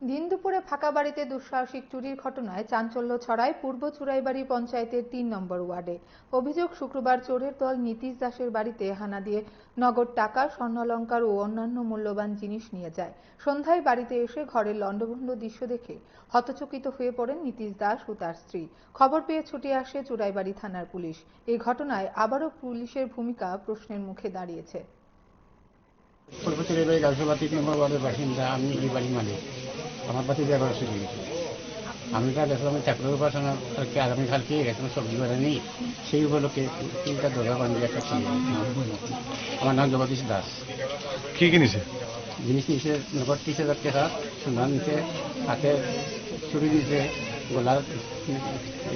দিন দুপুরে ফাঁকা বাড়িতে দুঃসাহসিক চুরির ঘটনায় চাঞ্চল্য ছড়ায় পূর্ব চুরাইবাড়ি পঞ্চায়েতের ৩ নম্বর ওয়ার্ডে। অভিযোগ, শুক্রবার চোরের দল নীতিশ দাসের বাড়িতে হানা দিয়ে নগদ টাকা, স্বর্ণালংকার ও অন্যান্য মূল্যবান জিনিস নিয়ে যায়। সন্ধ্যায় বাড়িতে এসে ঘরের লণ্ডভণ্ড দৃশ্য দেখে হতচকিত হয়ে পড়েন নীতিশ দাস ও তার স্ত্রী। খবর পেয়ে ছুটে আসে চুরাইবাড়ি থানার পুলিশ। এই ঘটনায় আবারও পুলিশের ভূমিকা প্রশ্নের মুখে দাঁড়িয়েছে। পূর্ব চুরাইবাড়ি গার্লসবাতি ৩ নম্বর ওয়ার্ডের বাসিন্দা। আমি এই বাড়ির মালিক। আমার বাড়িতে ব্যবহার শুরু গেছে। আমি যা দেখলাম ঠাকুরের উপাসনা আগামীকালকে এখন সবজি বাড়া নেই, সেই উপলক্ষে 3টা দরজা বানিয়ে একটা ছিল। আমার নাম জগদীশ দাস। কি কিনেছে? জিনিস নিচে নগদ 30,000 টাকা, সোনা নিচে, হাতে চুরি নিচে, গলার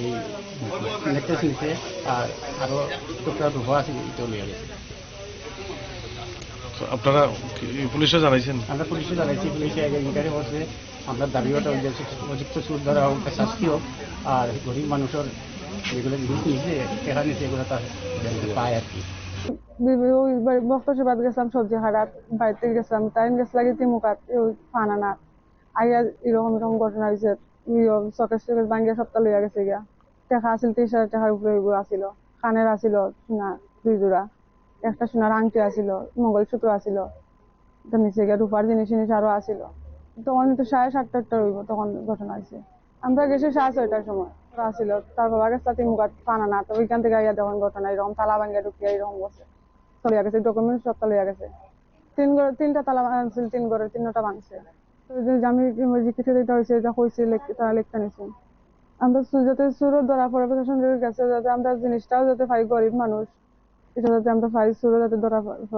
এই নেকলেস নিচে, আর আরো টুকরা রূপা আছে চলে গেছে। আপনারা পুলিশে জানাইছেন? আমরা পুলিশে জানাইছি, পুলিশে ইনকোয়ারি করছে। আমরা দাবি ওটা উপযুক্ত সুদ ধরা হোক, শাস্তি হোক, আর গরিব মানুষের যেগুলো জিনিস নিয়েছে টাকা নিয়েছে এগুলো তার পায় আর কি। বক্তব্য গেছিলাম সবজি হারাত বাড়িতে গেছিলাম, তাই গেছে লাগে তিমুকাত ফানা না আইয়া এরকম এরকম ঘটনা হয়েছে। চকেশ টকেশ ভাঙ্গিয়া সপ্তাহ লইয়া গেছে গিয়া। টাকা আসিল 30,000 টাকার উপরে আসিল, কানের আসিল সোনা 2 জোড়া, একটা সোনার আংটি আসিল, মঙ্গলসূত্র আসিল, নিচে গিয়ে রূপার জিনিস জিনিস আরো আসিল। তখন তো 7:30-8টা হইব তখন ঘটনা হয়েছে। আমরা গেছি 6:30টার সময় আসিল। তার বাবা গেছে তিমুকাত ফানা না, তো ওইখান থেকে আইয়া তখন ঘটনা এরকম তালা ভাঙ্গিয়া ঢুকিয়া এরকম বসে চলিয়া গেছে। ডকুমেন্ট সব লইয়া গেছে। 3 তালা আনছিল, 3 ঘরের 3টা ভাঙছে। আমি জিজ্ঞাসা দিতে হয়েছে, যা হয়েছে তারা লিখতে নিয়েছে। আমরা যাতে সুরত ধরা পড়ে প্রশাসন কাছে, যাতে আমরা জিনিসটাও যাতে পাই, গরিব মানুষ এটা যাতে আমরা পাই, সুরত যাতে ধরা